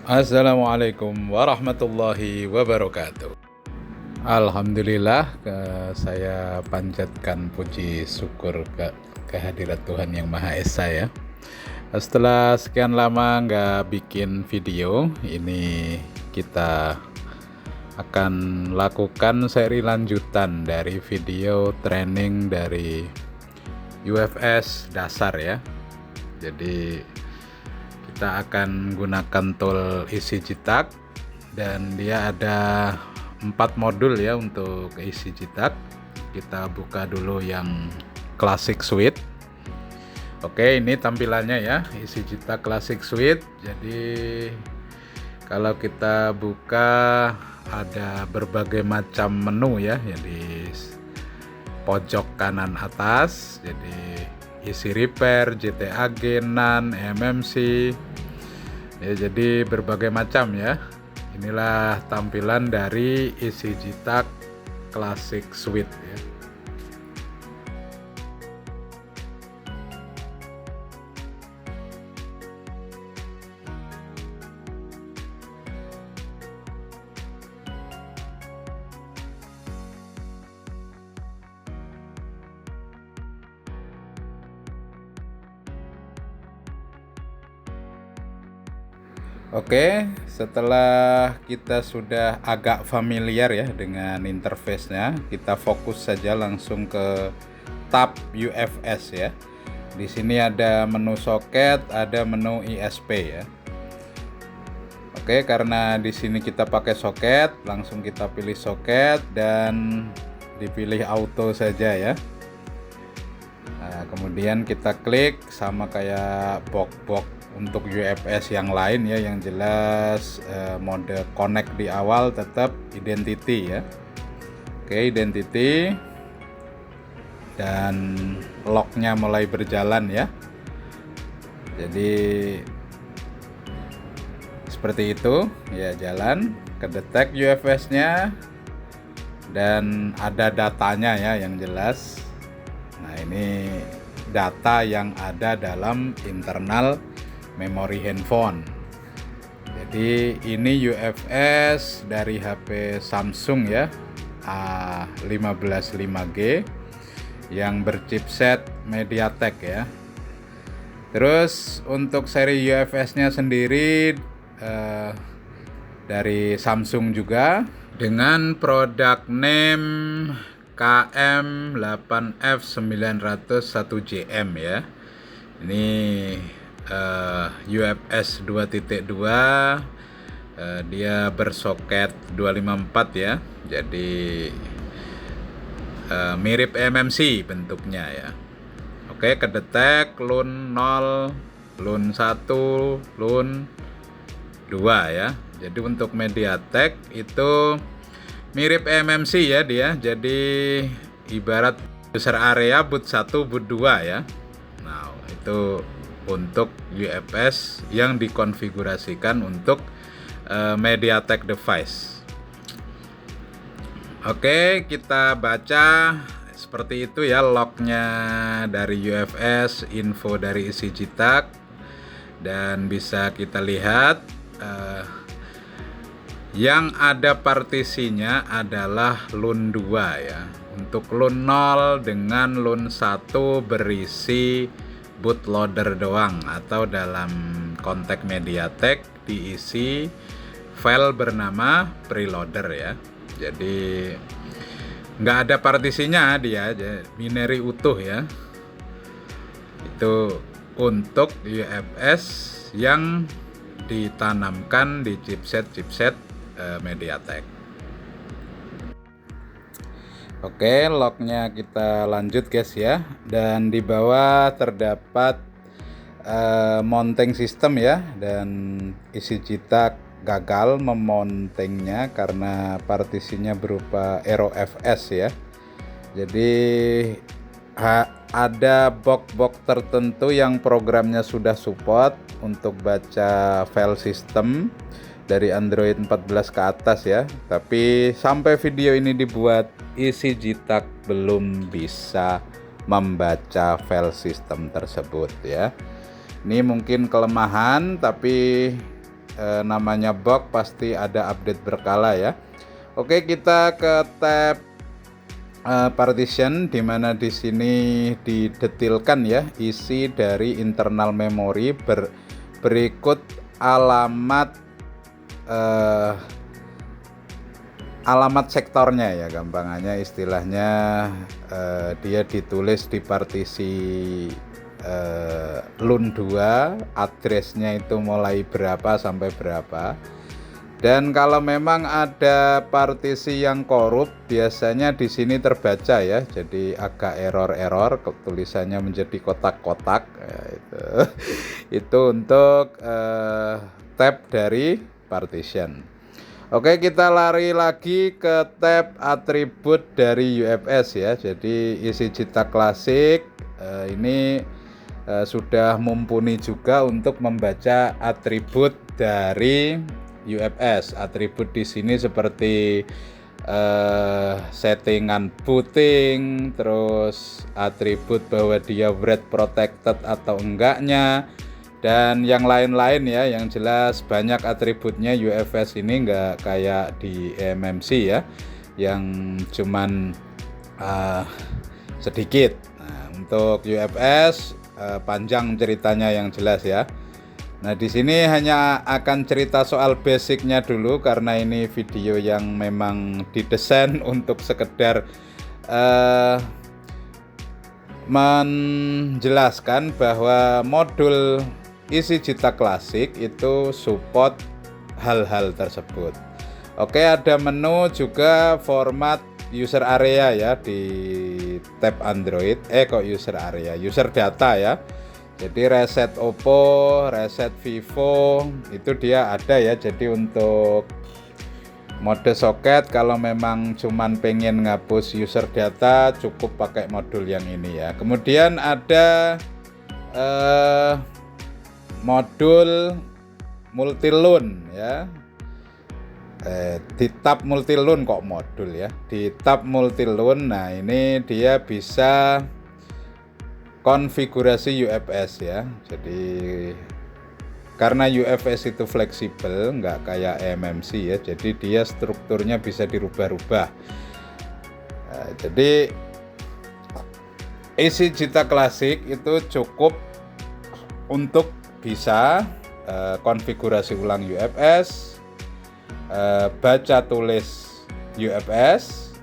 Assalamualaikum warahmatullahi wabarakatuh. Alhamdulillah, saya panjatkan puji syukur kehadirat Tuhan Yang Maha Esa ya. Setelah sekian lama nggak bikin video, ini kita akan lakukan seri lanjutan dari video training dari UFS dasar ya. Jadi kita akan gunakan tool EasyJitak dan dia ada 4 modul ya untuk EasyJitak. Kita buka dulu yang Classic Suite. Oke, ini tampilannya ya, EasyJitak Classic Suite. Jadi kalau kita buka ada berbagai macam menu ya, jadi pojok kanan atas, jadi Easy Repair, JTAG, NaN, MMC ya, jadi berbagai macam ya. Inilah tampilan dari EasyJitak Classic Suite ya. Oke, setelah kita sudah agak familiar ya dengan interface-nya, kita fokus saja langsung ke tab UFS ya. Di sini ada menu soket, ada menu ISP ya. Oke, karena di sini kita pakai soket, langsung kita pilih soket dan dipilih auto saja ya. Nah, kemudian kita klik sama kayak box untuk UFS yang lain ya, yang jelas mode connect di awal tetap identity ya. Oke, identity dan locknya mulai berjalan ya. Jadi seperti itu ya, jalan ke detect UFS nya dan ada datanya ya yang jelas. Nah, ini data yang ada dalam internal memori handphone. Jadi ini UFS dari HP Samsung ya, A15 5G yang berchipset MediaTek ya. Terus untuk seri UFS-nya sendiri dari Samsung juga dengan produk name KM8F901JM ya. Ini UFS 2.2, dia bersoket 254 ya, jadi mirip MMC bentuknya ya. Oke, kedetek LUN 0, LUN 1, LUN 2 ya. Jadi untuk MediaTek itu mirip MMC ya dia, jadi ibarat user area boot 1, boot 2 ya. Nah, itu untuk UFS yang dikonfigurasikan untuk MediaTek device. Oke, kita baca seperti itu ya lognya dari UFS, info dari EasyJitak, dan bisa kita lihat yang ada partisinya adalah LUN 2 ya. Untuk LUN 0 dengan LUN 1 berisi bootloader doang, atau dalam konteks MediaTek diisi file bernama preloader ya. Jadi nggak ada partisinya, dia aja binary utuh ya. Itu untuk UFS yang ditanamkan di chipset MediaTek. Oke, lognya kita lanjut guys ya. Dan di bawah terdapat mounting system ya, dan EasyJitak gagal memountingnya karena partisinya berupa ROFS ya. Jadi ada box tertentu yang programnya sudah support untuk baca file system dari Android 14 ke atas ya. Tapi sampai video ini dibuat, EasyJitak belum bisa membaca file system tersebut ya. Ini mungkin kelemahan, tapi namanya box pasti ada update berkala ya. Oke, kita ke tab partition, di mana di sini didetilkan ya isi dari internal memory berikut alamat alamat sektornya ya, gampangannya istilahnya dia ditulis di partisi LUN2, addressnya itu mulai berapa sampai berapa. Dan kalau memang ada partisi yang korup, biasanya di sini terbaca ya, jadi agak error, tulisannya menjadi kotak-kotak ya, itu untuk tab dari partition. Oke, kita lari lagi ke tab atribut dari UFS ya. Jadi isi Jita Classic ini sudah mumpuni juga untuk membaca atribut dari UFS. Atribut di sini seperti settingan booting, terus atribut bahwa dia write protected atau enggaknya, dan yang lain-lain ya. Yang jelas banyak atributnya UFS ini, nggak kayak di eMMC ya yang cuman sedikit. Nah, untuk UFS panjang ceritanya yang jelas ya. Nah, di sini hanya akan cerita soal basicnya dulu, karena ini video yang memang didesain untuk sekedar menjelaskan bahwa modul isi Jita Classic itu support hal-hal tersebut. Oke, ada menu juga format user area ya di tab Android. Kok user area? User data ya. Jadi reset Oppo, reset Vivo itu dia ada ya. Jadi untuk mode soket, kalau memang cuman pengen ngapus user data, cukup pakai modul yang ini ya. Kemudian ada modul multi-LUN ya. Di tab multi-LUN kok modul ya. Di tab multi-LUN, nah ini dia bisa konfigurasi UFS ya. Jadi karena UFS itu fleksibel, nggak kayak eMMC ya, jadi dia strukturnya bisa dirubah-rubah. Nah, jadi isi Jita Classic itu cukup untuk bisa konfigurasi ulang UFS, baca tulis UFS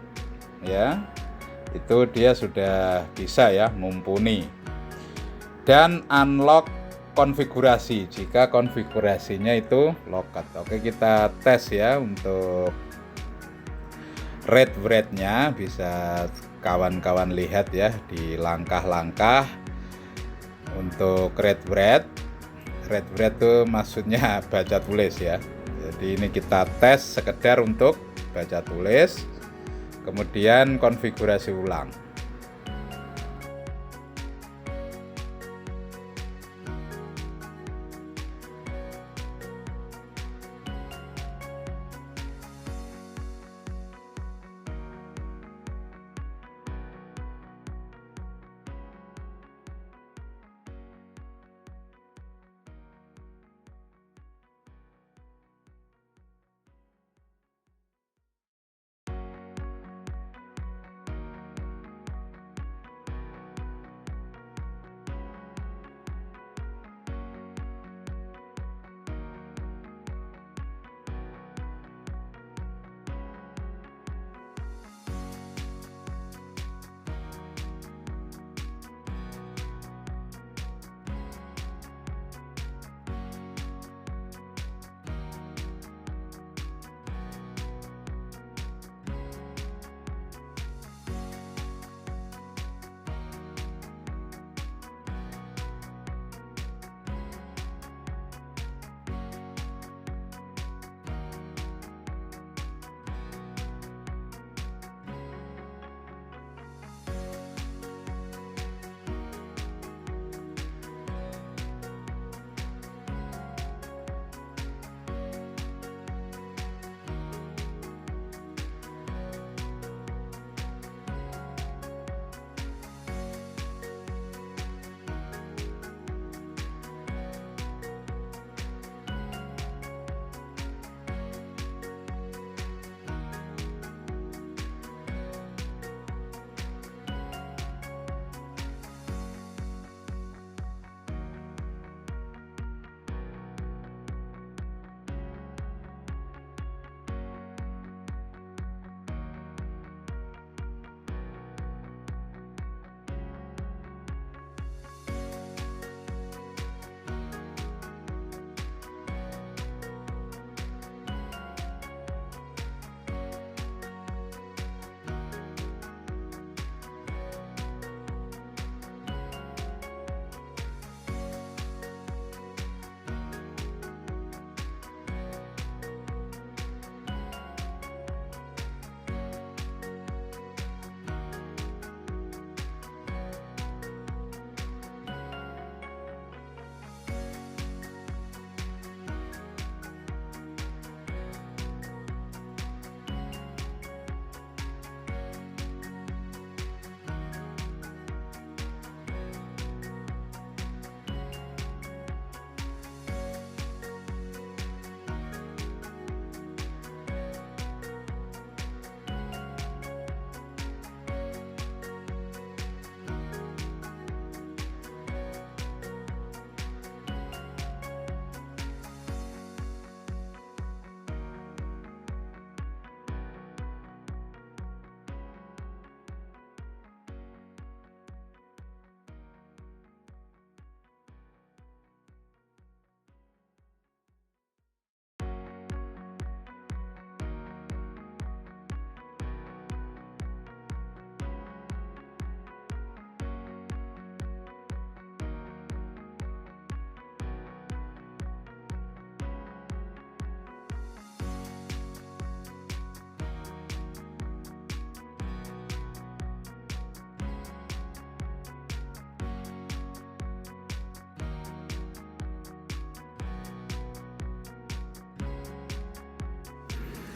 ya. Itu dia sudah bisa ya, mumpuni. Dan unlock konfigurasi jika konfigurasinya itu lokat. Oke, kita tes ya untuk read-nya. Bisa kawan-kawan lihat ya di langkah-langkah untuk read itu maksudnya baca tulis ya. Jadi ini kita tes sekedar untuk baca tulis, kemudian konfigurasi ulang.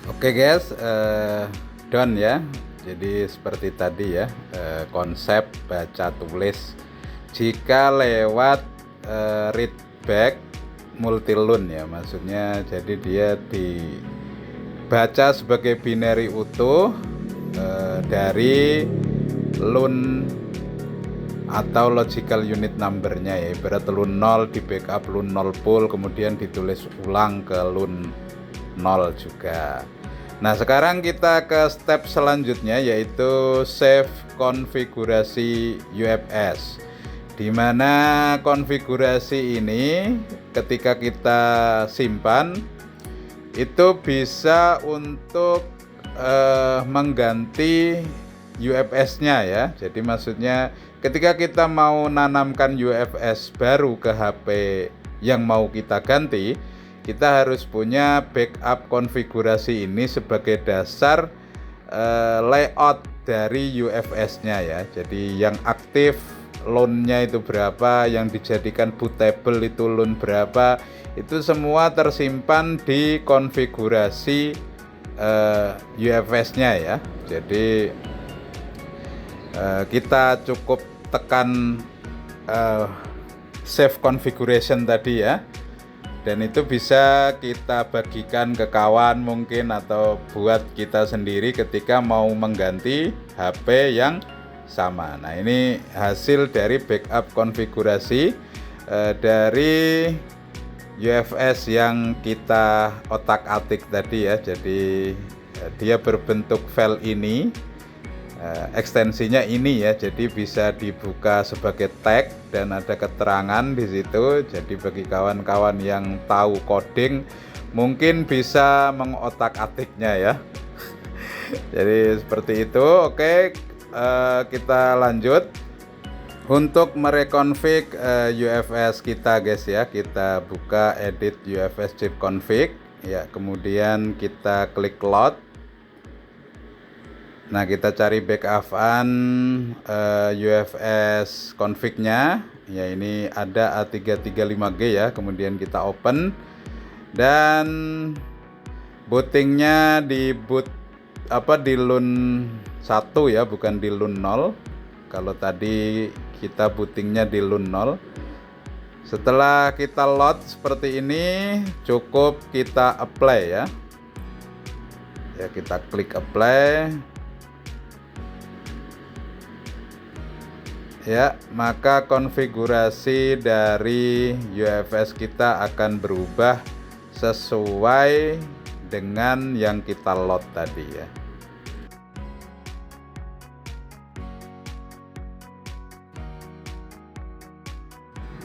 Oke guys, done ya. Jadi seperti tadi ya, konsep baca tulis jika lewat readback multilun ya, maksudnya jadi dia dibaca sebagai binary utuh dari lun atau logical unit numbernya ya, ibarat lun 0 di backup lun 0 full, kemudian ditulis ulang ke lun 0 juga. Nah, sekarang kita ke step selanjutnya, yaitu save konfigurasi UFS, di mana konfigurasi ini ketika kita simpan itu bisa untuk mengganti UFS-nya ya. Jadi maksudnya ketika kita mau nanamkan UFS baru ke HP yang mau kita ganti, kita harus punya backup konfigurasi ini sebagai dasar layout dari UFS-nya ya. Jadi yang aktif loan-nya itu berapa, yang dijadikan bootable itu loan berapa, itu semua tersimpan di konfigurasi UFS-nya ya. Jadi kita cukup tekan save configuration tadi ya, dan itu bisa kita bagikan ke kawan mungkin atau buat kita sendiri ketika mau mengganti HP yang sama. Nah, ini hasil dari backup konfigurasi dari UFS yang kita otak-atik tadi ya. Jadi dia berbentuk file ini, ekstensinya ini ya, jadi bisa dibuka sebagai tag dan ada keterangan di situ. Jadi bagi kawan-kawan yang tahu coding mungkin bisa mengotak-atiknya ya. Jadi seperti itu. Oke, kita lanjut untuk merekonfig UFS kita guys ya. Kita buka edit UFS chip config ya, kemudian kita klik load. Nah, kita cari backupan UFS config-nya. Ya, ini ada A335G ya. Kemudian kita open dan bootingnya di lun 1 ya, bukan di lun 0. Kalau tadi kita bootingnya di lun 0. Setelah kita load seperti ini, cukup kita apply ya. Ya, kita klik apply. Ya, maka konfigurasi dari UFS kita akan berubah sesuai dengan yang kita load tadi ya.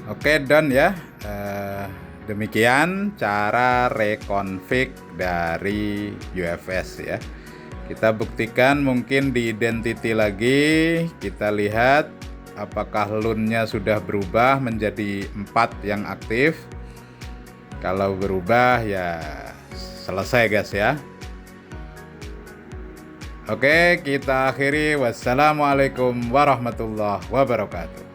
Oke, done ya. Demikian cara reconfig dari UFS ya. Kita buktikan mungkin di identity lagi. Kita lihat apakah LUN-nya sudah berubah menjadi 4 yang aktif. Kalau berubah ya selesai guys ya. Oke, kita akhiri. Wassalamualaikum warahmatullahi wabarakatuh.